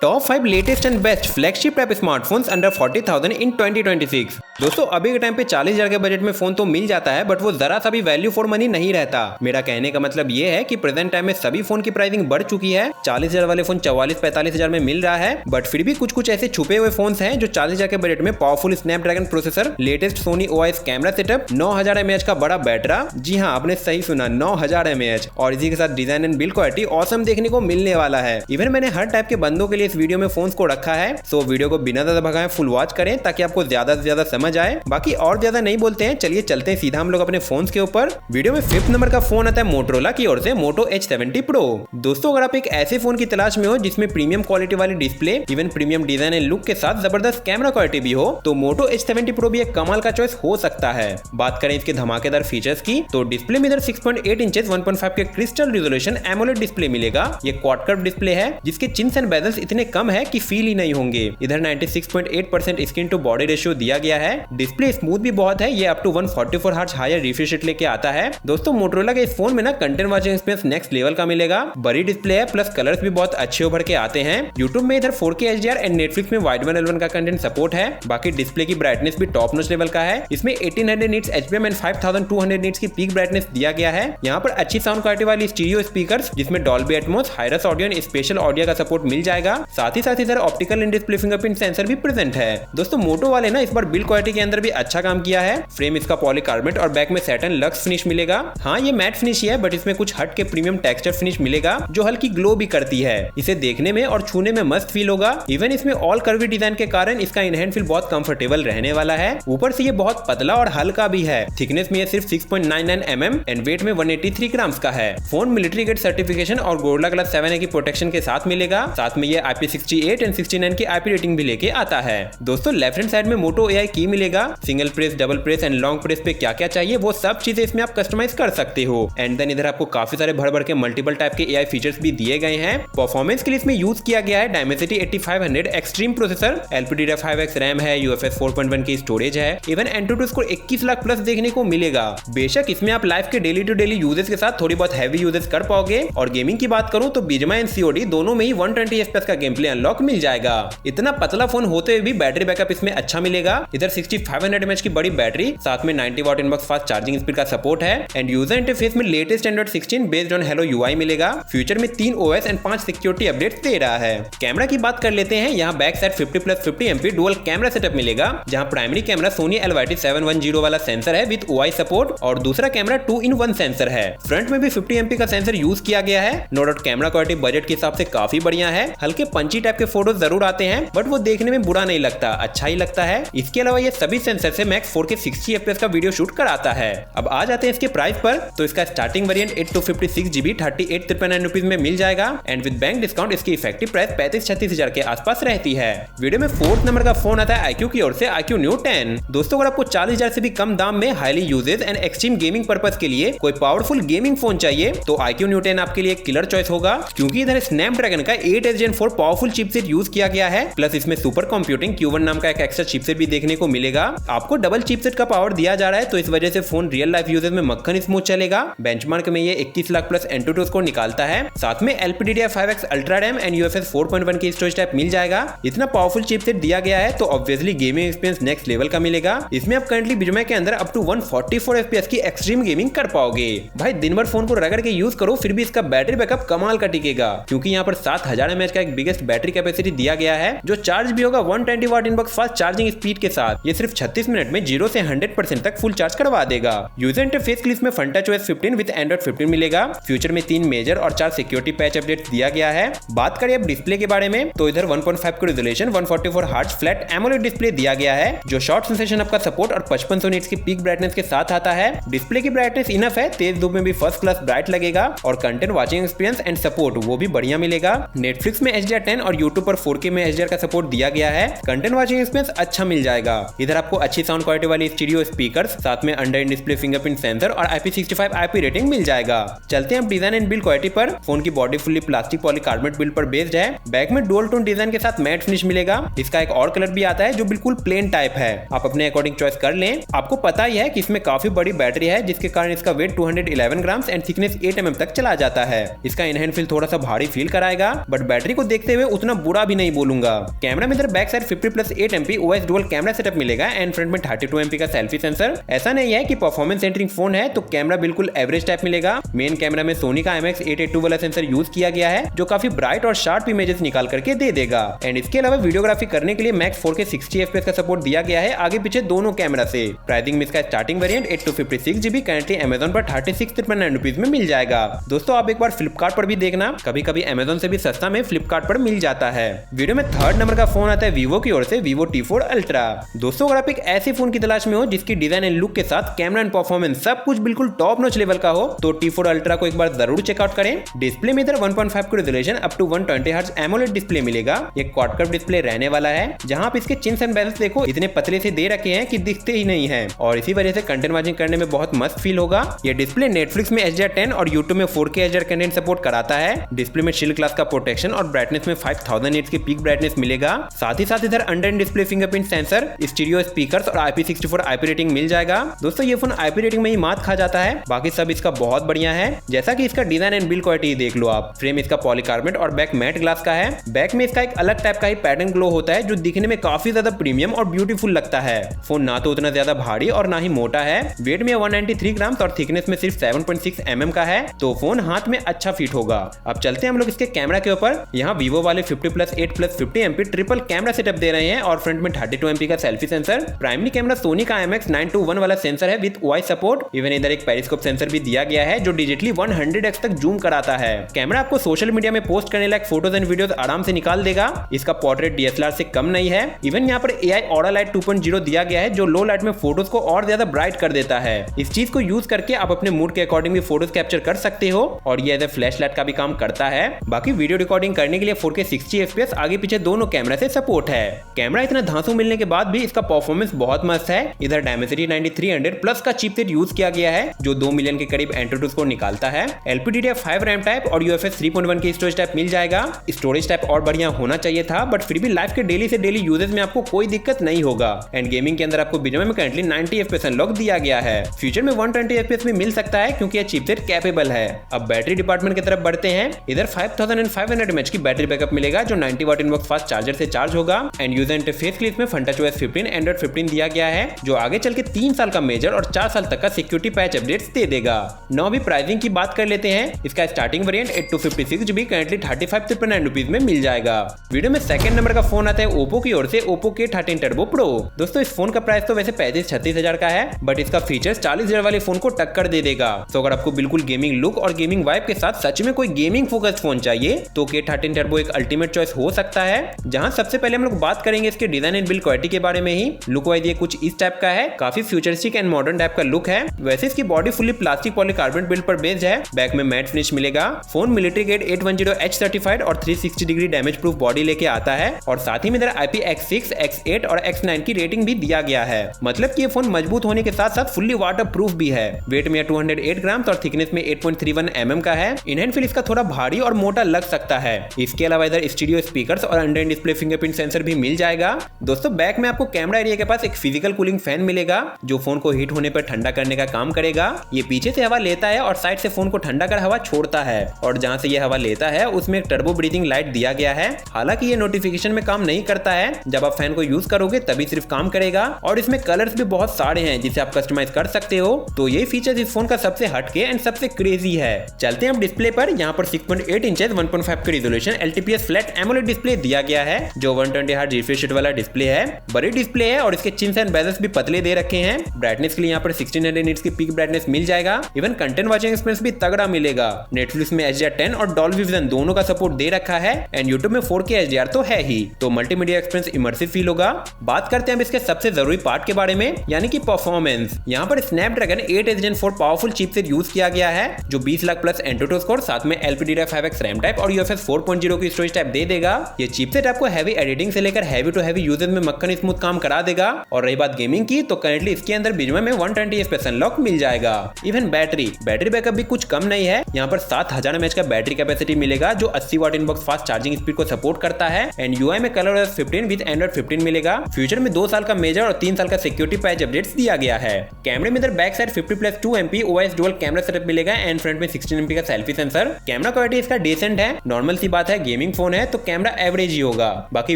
Top 5 latest and best flagship type smartphones under 40,000 इन 2026। दोस्तों अभी के टाइम पे 40,000 के बजट में फोन तो मिल जाता है, बट वो जरा सा भी वैल्यू फॉर मनी नहीं रहता। मेरा कहने का मतलब ये है कि प्रेजेंट टाइम में सभी फोन की प्राइसिंग बढ़ चुकी है। 40,000 वाले फोन 44-45,000 में मिल रहा है, बट फिर भी कुछ ऐसे छुपे हुए फोन हैं जो 40,000 के बजट में powerful Snapdragon processor, latest Sony OIS camera setup, 9000 mAh का बड़ा बैटरा, जी हाँ आपने सही सुना 9000 mAh, और इसी के साथ design and build quality awesome देखने को मिलने वाला है। इवन मैंने हर टाइप के बंदों के लिए इस वीडियो में फोन को रखा है, सो वीडियो को बिना ज्यादा भगाए फुल वॉच करें ताकि आपको ज्यादा से ज्यादा समझ आए। बाकी और ज्यादा नहीं बोलते हैं, चलिए चलते हैं सीधा हम लोग अपने फोन के ऊपर। वीडियो में 5th नंबर का फोन आता है मोटोरोला की ओर से मोटो H70 Pro। दोस्तों अगर आप एक ऐसे फोन की तलाश में हो जिसमें प्रीमियम क्वालिटी वाली display, even premium design and look के साथ जबरदस्त कैमरा क्वालिटी भी हो, तो मोटो H70 Pro भी एक कमाल का चॉइस हो सकता है। बात करें इसके धमाकेदार फीचर्स की, तो डिस्प्ले में इधर 6.8 इंचेस 1.5 के क्रिस्टल रिजोल्यूशन एमोलेड डिस्प्ले मिलेगा। ये क्वाड कर्व डिस्प्ले है जिसके चिन्स एंड बेजल्स इतने कम है कि फील ही नहीं होंगे। इधर 96.8% स्क्रीन टू बॉडी रेशियो दिया गया है। डिस्प्ले स्मूथ भी बहुत है, ये up to 144 hertz higher refresh rate लेके आता है। दोस्तों मोटोरोला के इस फोन में ना content watching experience next level का मिलेगा। बड़ी डिस्प्ले है प्लस कलर्स भी बहुत अच्छे उभर के आते हैं। यूट्यूब में इधर 4K HDR एंड नेटफ्लिक्स में वाइड L1 का कंटेंट सपोर्ट है। बाकी डिस्प्ले की ब्राइटनेस भी टॉप नॉच लेवल का है। इसमें 1800 निट्स HBM एंड 5200 निट्स की पीक ब्राइटनेस दिया गया है। यहाँ पर अच्छी साउंड क्वालिटी वाली स्टीरियो स्पीकर्स जिसमें Dolby Atmos, hi-res audio and special audio का सपोर्ट मिल जाएगा। साथ ही इधर optical in display fingerprint sensor भी प्रेजेंट है। दोस्तों मोटो वाले ना इस बार बिल्ड क्वालिटी के अंदर भी अच्छा काम किया है। फ्रेम इसका पॉलीकार्बोनेट और बैक में सैटिन लक्स फिनिश मिलेगा। हाँ ये मैट फिनिश ही है, बट इसमें कुछ हट के प्रीमियम टेक्सचर फिनिश मिलेगा जो हल्की ग्लो भी करती है। इसे देखने में और छूने में मस्त फील होगा। इवन इसमें ऑल कर्वी डिजाइन के कारण इसका इन हैंड फील बहुत कंफर्टेबल रहने वाला है। ऊपर से ये बहुत पतला और हल्का भी है। थिकनेस में ये सिर्फ 6.99 mm एंड वेट में 183 ग्राम्स का है। फोन मिलिट्री ग्रेड सर्टिफिकेशन और गोरिल्ला ग्लास 7A की प्रोटेक्शन के साथ मिलेगा। साथ में ये IP68 एंड 69 की IP रेटिंग भी लेके आता है। दोस्तों लेफ्ट हैंड साइड में मोटो AI की मिलेगा। Single press, double press and long press पे क्या क्या चाहिए वो सब चीजें इसमें आप कस्टमाइज कर सकते हो। एंड देन इधर आपको काफी सारे भर के मल्टीपल टाइप के AI फीचर्स भी दिए गए हैं। परफॉर्मेंस के लिए इसमें यूज किया गया है Dimensity 8500 extreme processor, LPDDR5X RAM है, UFS 4.1 की स्टोरेज है। Even Antutu score 21 lakh plus देखने को मिलेगा। बेशक इसमें आप लाइफ के डेली टू डेली यूजेस के साथ थोड़ी बहुत हैवी यूजेस कर पाओगे। और गेमिंग की बात करूं तो बीजीएमआई एंड COD दोनों में ही 120 FPS का गेम प्ले अनलॉक मिल जाएगा। इतना पतला फोन होते हुए भी बैटरी बैकअप इसमें अच्छा मिलेगा। इधर 6500 mAh की बड़ी बैटरी, साथ में 90 वाट इनबॉक्स फास्ट चार्जिंग स्पीड का सपोर्ट है। एंड यूजर इंटरफेस में latest Android 16 based on hello UI मिलेगा। फ्यूचर में 3 OS एंड 5 सिक्योरिटी अपडेट्स दे रहा है। कैमरा की बात कर लेते हैं। यहाँ back side 50+50 MP dual camera setup मिलेगा, जहाँ प्राइमरी कैमरा सोनी LYT710 वाला सेंसर है विद OI सपोर्ट, और दूसरा कैमरा 2-in-1 सेंसर है। फ्रंट में भी 50 MP का सेंसर यूज किया गया है। No doubt camera quality budget के हिसाब से काफी बढ़िया है। हल्के पंची टाइप के फोटोज जरूर आते हैं, बट वो देखने में बुरा नहीं लगता, अच्छा ही लगता है। इसके अलावा ये सभी सेंसर से मैक्स 4K 60 FPS का वीडियो शूट कराता है। अब आ जाते हैं इसके प्राइस पर, तो इसका स्टार्टिंग वेरिएंट 8/256GB 38,999 रुपीज में मिल जाएगा। एंड विद बैंक डिस्काउंट इसकी इफेक्टिव प्राइस 35-36 हजार के आसपास रहती है। वीडियो में 4th नंबर का फोन आता है iQOO की ओर से iQOO Neo 10। दोस्तों अगर आपको 40,000 से भी कम दाम में highly usages and extreme gaming purpose के लिए कोई पावरफुल गेमिंग फोन चाहिए, तो iQOO Neo 10 आपके लिए किलर चॉइस होगा। क्योंकि इधर स्नैपड्रैगन का 8S Gen 4 powerful chipset use किया गया है, प्लस इसमें सुपर कंप्यूटिंग Q1 नाम का एक एक्स्ट्रा चिपसेट भी देखने को मिलेगा। आपको डबल चिपसेट का पावर दिया जा रहा है, तो इस वजह से फोन रियल लाइफ यूजेज में मक्खन स्मूथ चलेगा। बेंचमार्क में ये 21 लाख प्लस Antutu स्कोर निकालता है। साथ में LPDDR5X ultra RAM and UFS 4.1 की स्टोरेज टाइप मिल जाएगा। इतना पावरफुल चिपसेट दिया गया है तो obviously gaming experience next level का मिलेगा। इसमें आप करंटली बीजीएमआई के अंदर अप टू 144 FPS की एक्सट्रीम गेमिंग कर पाओगे। भाई दिन भर फोन को रगड़ के यूज करो, फिर भी इसका बैटरी बैकअप कमाल का टिकेगा। क्योंकि यहाँ पर 7000 mAh का एक बिगेस्ट बैटरी कैपेसिटी दिया गया है, जो चार्ज भी होगा 120 वाट इनबॉक्स फास्ट चार्जिंग स्पीड के साथ। ये सिर्फ 36 मिनट में 0 से 100% तक फुल चार्ज करवा देगा। यूजर इंटरफेस के लिए इसमें FunTouchOS 15 विद Android 15 मिलेगा। फ्यूचर में 3 मेजर और 4 सिक्योरिटी पैच अपडेट्स दिया गया है। बात करें अब डिस्प्ले के बारे में, तो इधर 1.5 का resolution 144 hertz flat AMOLED display दिया गया है, जो शॉर्ट सेंसेशन अप का सपोर्ट और 5500 निट्स की पीक ब्राइटनेस के साथ आता है। डिस्प्ले की ब्राइटनेस इनफ है, तेज धूप में भी फर्स्ट क्लास ब्राइट लगेगा। और content watching experience and support वो भी बढ़िया मिलेगा। नेटफ्लिक्स में HDR10 और यूट्यूब पर 4K में HDR का सपोर्ट दिया गया है। कंटेंट वाचिंग एक्सपीरियंस अच्छा मिल जाएगा। इधर आपको अच्छी साउंड क्वालिटी वाली स्टीरियो स्पीकर्स, साथ में अंडर डिस्प्ले फिंगरप्रिंट सेंसर और IP65 IP रेटिंग मिल जाएगा। चलते हैं अब डिजाइन एंड बिल्ड क्वालिटी पर। फोन की body fully plastic polycarbonate build पर बेस्ड है। बैक में डुअल टोन डिजाइन के साथ मैट फिनिश मिलेगा। इसका एक और कलर भी आता है जो बिल्कुल प्लेन टाइप है, आप अपने अकॉर्डिंग चॉइस कर लें। आपको पता ही है कि इसमें काफी बड़ी बैटरी है, जिसके कारण इसका weight 211 grams and thickness 8 mm तक चला जाता है। इसका इन हैंड फील थोड़ा सा भारी फील कराएगा, बट बैटरी को देखते देखते हुए उतना बुरा भी नहीं बोलूंगा। कैमरा में इधर back side 50+8 MP OIS dual camera setup मिलेगा एंड फ्रंट में 32 MP का सेल्फी सेंसर। ऐसा नहीं है कि परफॉर्मेंस सेंटरिंग फोन है तो कैमरा बिल्कुल एवरेज टाइप मिलेगा। मेन कैमरा में सोनी का IMX882 वाला सेंसर यूज किया गया है जो काफी ब्राइट और शार्प इमेजेस निकाल करके दे देगा। एंड इसके अलावा वीडियोग्राफी करने के लिए मैक्स 4K 60 FPS का सपोर्ट दिया गया है आगे पीछे दोनों कैमरा से। प्राइसिंग में इसका starting variant 8 GB currently Amazon पर 36,999 रुपीज में मिल जाएगा। दोस्तों आप एक बार फ्लिपकार्ट पर भी देखना, कभी कभी अमेजोन से भी सस्ता में फ्लिपकार्ट पर मिल जाता है। वीडियो में थर्ड नंबर का फोन आता है वीवो की ओर से Vivo T4 Ultra। दोस्तों अगर आप एक ऐसे फोन की तलाश में हो जिसकी डिजाइन एंड लुक के साथ कैमरा एंड परफॉर्मेंस सब कुछ बिल्कुल टॉप नॉच लेवल का हो तो T4 Ultra को एक बार जरूर चेकआउट करें। डिस्प्ले में इधर 1.5 की resolution up to 120 hertz AMOLED display मिलेगा। ये क्वाड कर्व डिस्प्ले रहने वाला है जहां आप इसके चिन्स एंड बेजल्स देखो इतने पतले से दे रखे हैं कि दिखते ही नहीं है और इसी वजह से कंटेंट वाचिंग करने में बहुत मस्त फील होगा। ये डिस्प्ले नेटफ्लिक्स में HDR10 और YouTube में 4K HDR कंटेंट सपोर्ट कराता है। डिस्प्ले में शील्ड ग्लास का प्रोटेक्शन और ब्राइटनेस में 5000 नीट्स की पीक ब्राइटनेस मिलेगा। साथ ही साथ इधर under display fingerprint sensor, stereo speakers और IP64 IP रेटिंग मिल जाएगा। दोस्तों ये फोन IP रेटिंग में ही मात खा जाता है, बाकी सब इसका बहुत बढ़िया है। जैसा कि इसका डिजाइन एंड बिल्ड क्वालिटी देख लो आप। फ्रेम इसका पॉलीकार्बोनेट और बैक मैट ग्लास का है। बैक में इसका एक अलग टाइप का ही पैटर्न ग्लो होता है जो दिखने में काफी ज्यादा प्रीमियम और ब्यूटीफुल लगता है। फोन ना तो उतना ज्यादा भारी और ना ही मोटा है। वेट में 193 ग्राम और थिकनेस में सिर्फ 7.6 mm का है तो फोन हाथ में अच्छा फिट होगा। अब चलते हैं हम लोग इसके कैमरा के ऊपर। यहाँ वीवो वाले 50+8+50 MP ट्रिपल कैमरा सेटअप दे रहे हैं और फ्रंट में 32 MP का selfie sensor. Primary camera Sony का IMX921 वाला सेंसर है विद वॉइस सपोर्ट। इवन इधर एक पेरिस्कोप सेंसर भी दिया गया है जो डिजिटली 100x तक जूम कराता है। कैमरा आपको सोशल मीडिया में पोस्ट करने लायक फोटोज एंड वीडियोस आराम से निकाल देगा। इसका पोर्ट्रेट DSLR से कम नहीं है। इवन यहाँ पर AI ऑरा लाइट 2.0 दिया गया है जो लो लाइट में फोटोज को और ज्यादा ब्राइट कर देता है। इस चीज को यूज करके आप अपने मूड के अकॉर्डिंग भी फोटोज कैप्चर कर सकते हो और ये एज ए फ्लैश लाइट का भी काम करता है। बाकी वीडियो रिकॉर्डिंग करने के लिए 4K 60 FPS आगे पीछे दोनों कैमरा से सपोर्ट है। कैमरा इतना धांसू मिलने के बाद भी इसका परफॉर्मेंस बहुत मस्त है। इधर Dimensity 9300 प्लस का चिपसेट यूज किया गया है जो 2 मिलियन के करीब एंट्रोटू स्कोर निकालता है। LPDDR5 रैम टाइप और UFS 3.1 की स्टोरेज टाइप मिल जाएगा। स्टोरेज टाइप और बढ़िया होना चाहिए था बट फिर भी लाइफ के डेली से डेली यूजेस में आपको कोई दिक्कत नहीं होगा। एंड गेमिंग के अंदर आपको बीजीएमआई में करंटली 90 FPS अनलॉक दिया गया है। फ्यूचर में 120 FPS भी मिल सकता है क्योंकि यह चिपसेट कैपेबल है। अब बैटरी डिपार्टमेंट की तरफ बढ़ते हैं। इधर 5500 mAh की बैटरी बैकअप मिलेगा जो 90 वाट इनबॉक्स फास्ट चार्जर से चार्ज होगा। एंड यूजर इंटरफेस के लिए इसमें FunTouchOS 15 Android 15 दिया गया है जो आगे चल के 3 साल का मेजर और 4 साल तक का सिक्योरिटी पैच अपडेट्स दे देगा। नौ अभी प्राइसिंग की बात कर लेते हैं। इसका starting variant 8 GB currently 35,999 rupees में मिल जाएगा। वीडियो में सेकंड नंबर का फोन आता है ओप्पो की ओर से Oppo K13 Turbo Pro। दोस्तों इस फोन का प्राइस तो वैसे 35-36 हजार का है बट इसका फीचर्स 40 हजार वाले फोन को टक्कर दे देगा। तो अगर आपको बिल्कुल गेमिंग लुक और गेमिंग वाइब के साथ सच में कोई गेमिंग फोकस्ड फोन चाहिए तो K13 Turbo एक अल्टीमेट चॉइस हो सकता है। जहां सबसे पहले हम लोग बात करेंगे इसके डिजाइन एंड बिल्ड क्वालिटी के बारे में ही। लुक वाइज ये कुछ इस टाइप का है, काफी फ्यूचरिस्टिक एंड मॉडर्न टाइप का लुक है। वैसे इसकी body fully plastic polycarbonate build पर बेस्ड है। बैक में मैट फिनिश मिलेगा। Phone military grade 810H certified और 360 डिग्री डैमेज प्रूफ बॉडी लेके आता है और साथ ही में इधर IPX6, X8 और X9 की रेटिंग भी दिया गया है। मतलब कि ये फोन मजबूत होने के साथ साथ फुल्ली वाटर प्रूफ भी है। वेट में 208 ग्राम और थिकनेस में 8.31 mm का है। इन हैंड फील इसका थोड़ा भारी और मोटा लग सकता है। इसके अलावा इधर स्टीरियो स्पीकर्स और अंडर डिस्प्ले फिंगरप्रिंट सेंसर भी मिल जाएगा। दोस्तों बैक में आपको कैमरा एरिया के पास एक फिजिकल कूलिंग फैन मिलेगा जो फोन को हीट होने पर ठंडा करने का काम करेगा। ये पीछे से हवा लेता है और साइड से फोन को ठंडा कर हवा छोड़ता है और जहां से ये हवा लेता है उसमें एक टर्बो ब्रीथिंग लाइट दिया गया है। हालांकि ये नोटिफिकेशन में काम नहीं करता है, जब आप फैन को यूज करोगे तभी सिर्फ काम करेगा और इसमें कलर्स भी बहुत सारे हैं जिसे आप कस्टमाइज कर सकते हो। तो ये फीचर्स इस फोन का सबसे हटके एंड सबसे क्रेजी है। चलते हैं अब डिस्प्ले पर। यहाँ पर 6.8 इंचेस 1.5 की resolution LTPS flat AMOLED display दिया गया है जो 120 हर्ट्ज रिफ्रेश रेट वाला डिस्प्ले है। बड़ी डिस्प्ले है और इसके चिन्स एंड बेजल्स भी पतले दे रखे हैं। ब्राइटनेस के लिए यहाँ पर 1600 नीट्स की पीक ब्राइटनेस मिल जाएगा। इवन कंटेंट वाचिंग एक्सपीरियंस भी तगड़ा मिलेगा। नेटफ्लिक्स में HDR10 और डॉल्बी विजन दोनों का सपोर्ट दे रखा है एंड यूट्यूब में 4K HDR तो है ही, तो मल्टीमीडिया एक्सपीरियंस इमर्सिव फील होगा। बात करते हैं अब इसके सबसे जरूरी पार्ट के बारे में यानी कि परफॉर्मेंस। यहाँ पर Snapdragon 8 Gen 4 powerful chipset use किया गया है जो 20 लाख प्लस एंट्रोटू स्कोर साथ में LPDDR5X रैम टाइप और UFS 4.0 की स्टोरेज टाइप दे देगा। ये चिपसेट आपको हैवी एडिटिंग से लेकर हैवी टू हैवी यूजेस में मक्खन स्मूथ काम करा देगा। और रही बात गेमिंग की तो करंटली इसके अंदर बीजीएमआई में 120 FPS अनलॉक मिल जाएगा। इवन बैटरी बैकअप भी कुछ कम नहीं है। यहाँ पर 7000 mAh का बैटरी कैपेसिटी मिलेगा जो 80 वाट इनबॉक्स फास्ट चार्जिंग स्पीड को सपोर्ट करता है एंड UI में ColorOS 15 विद Android 15 मिलेगा। फ्यूचर में 2 साल का मेजर और 3 साल का सिक्योरिटी पैच अपडेट्स दिया गया है। कैमरे में इधर back side 50+2 MP OIS dual camera setup मिलेगा एंड फ्रंट में 16 MP का सेल्फी सेंसर। कैमरा क्वालिटी इसका डिसेंट है। नॉर्मल सी बात है, गेमिंग गेमिंग फोन है तो कैमरा एवरेज ही होगा। बाकी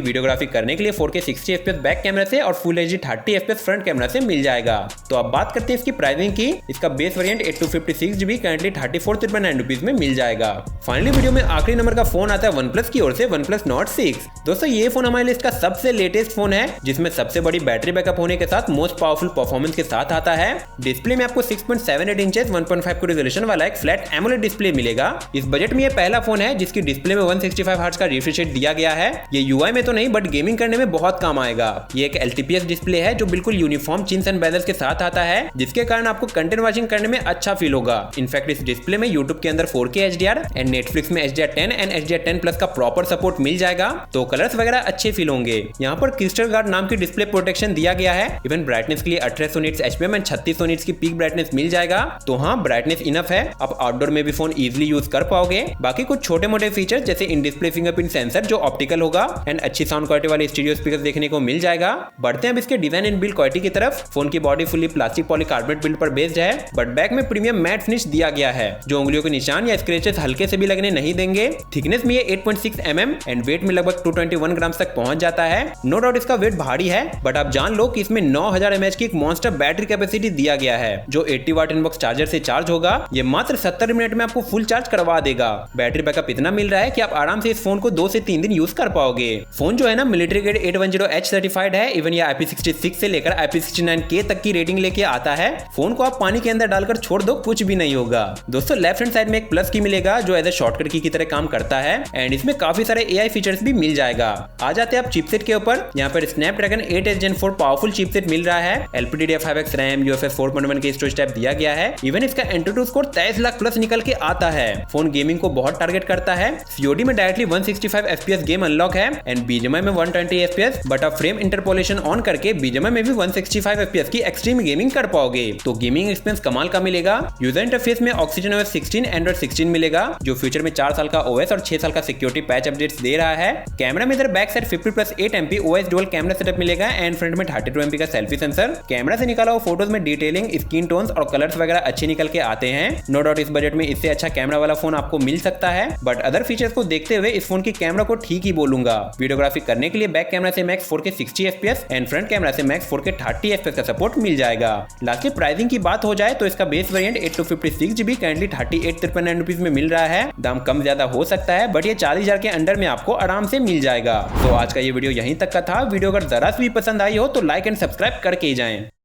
वीडियोग्राफी करने के लिए 4K 60 FPS बैक कैमरा से और full HD 30 FPS front camera से मिल जाएगा। तो अब बात करते हैं इसकी प्राइसिंग की। इसका base variant 8256GB currently 34,999 rupees में मिल जाएगा। फाइनली वीडियो में आखिरी नंबर का फोन आता है OnePlus की ओर से OnePlus Nord 6। दोस्तों ये फोन हमारे लिस्ट का सबसे लेटेस्ट फोन है जिसमें सबसे बड़ी बैटरी बैकअप होने के साथ मोस्ट पावरफुल परफॉर्मेंस के साथ आता है। डिस्प्ले में आपको 6.78 इंचेस 1.5 के रेजोल्यूशन वाला एक फ्लैट एमोलेड डिस्प्ले मिलेगा। इस बजट में ये पहला फोन है जिसकी डिस्प्ले में 165 हर्ट्ज का रिफ्रेश रेट दिया गया है। ये यूआई में तो नहीं बट गेमिंग करने में बहुत काम आएगा। ये एक LTPS डिस्प्ले है जो बिल्कुल यूनिफॉर्म चिन्स एंड बेजल्स के साथ आता है जिसके कारण आपको कंटेंट वॉचिंग करने में अच्छा फील होगा। इनफैक्ट इस डिस्प्ले में यूट्यूब के अंदर 4K HDR एंड नेटफ्लिक्स में HDR10 एंड HDR10+ का प्रॉपर सपोर्ट मिल जाएगा तो कलर्स वगैरह अच्छे फील होंगे। यहाँ पर क्रिस्टल गार्ड नाम की डिस्प्ले प्रोटेक्शन दिया गया है। इवन ब्राइटनेस के लिए 1800 निट्स HPM एंड 3600 निट्स की पीक ब्राइटनेस मिल जाएगा। तो हाँ, ब्राइटनेस इनफ है, आप आउटडोर में भी फोन इजीली यूज कर पाओगे। बाकी कुछ छोटे मोटे फीचर जैसे इन डिस्प्ले फिंगरप्रिंट सेंसर जो ऑप्टिकल होगा एंड अच्छी साउंड क्वालिटी वाले स्टीरियो स्पीकर देखने को मिल जाएगा। बढ़ते हैं अब इसके डिजाइन एंड बिल्ड क्वालिटी की तरफ। फोन की body fully plastic polycarbonate build पर बेस्ड है बट बैक में प्रीमियम मैट फिनिश दिया गया है जो उंगलियों के निशान या स्क्रैचेस हल्के से भी लगने नहीं देंगे। थिकनेस में ये 8.6 mm एंड वेट में लगभग 221 ग्राम तक पहुंच जाता है। नो डाउट इसका वेट भारी है बट आप जान लो कि इसमें 9000 mAh की एक मॉन्स्टर बैटरी कैपेसिटी दिया गया है जो 80 वाट इनबॉक्स चार्जर से चार्ज होगा। ये मात्र 70 मिनट में आपको फुल चार्ज करवा देगा। बैटरी बैकअप इतना मिल रहा है कि आप आराम से इस फोन को 2 से 3 दिन यूज कर पाओगे। फोन जो है ना मिलिट्री ग्रेड 810H सर्टिफाइड है। इवन ये IP66 से लेकर IP69K तक की रेटिंग लेके आता है। फोन को आप पानी के अंदर डालकर छोड़ दो कुछ भी नहीं होगा। दोस्तों लेफ्ट हैंड साइड में एक प्लस की मिलेगा जो एज ए शॉर्टकट की तरह काम करता है एंड इसमें काफी सारे AI फीचर्स भी मिल जाएगा। आ जाते हैं आप चिपसेट के ऊपर। यहाँ पर Snapdragon 8S Gen 4 powerful chipset मिल रहा है। LPDDR5X रैम UFS 4.1 के स्टोरेज टाइप दिया गया है। इवन इसका Antutu स्कोर 23 लाख प्लस निकल के आता है। फोन गेमिंग को बहुत टारगेट करता है। COD में डायरेक्टली 165 FPS गेम अनलॉक है एंड BGMI में 120 FPS बट आप फ्रेम इंटरपोलेशन ऑन करके BGMI में भी 165 FPS की एक्सट्रीम गेमिंग कर पाओगे। तो गेमिंग एक्सपीरियंस कमाल का मिलेगा। यूजर इंटरफेस में Oxygen OS 16 Android 16 मिलेगा जो फ्यूचर में 4 साल का OS और 6 साल का सिक्योरिटी पैच अपडेट्स दे रहा है। कैमरा में इधर back side 50+8 MP OS dual camera setup मिलेगा एंड फ्रंट में 32 MP का सेल्फी सेंसर। कैमरा से निकाला हुआ फोटोज में डिटेलिंग, स्किन टोन्स और कलर्स वगैरह अच्छे निकल के आते हैं। नो डाउट इस बजट में इससे अच्छा कैमरा वाला फोन आपको मिल सकता है बट अदर फीचर्स को देखते हुए इस फोन की कैमरा को ठीक ही बोलूंगा। वीडियोग्राफी करने के लिए बैक कैमरा से max 4K 60 FPS and front camera से मैक्स 4K 30 FPS का सपोर्ट मिल जाएगा। लास्टली प्राइसिंग की बात हो जाए तो इसका base variant 8256GB currently 38,999 rupees में मिल रहा है। दाम कम ज्यादा हो सकता है बट ये 40,000 के अंडर में आपको आराम से मिल जाएगा। तो आज का ये वीडियो यहीं तक का था। वीडियो अगर जरा सी भी पसंद आई हो तो लाइक एंड सब्सक्राइब करके ही जाएं।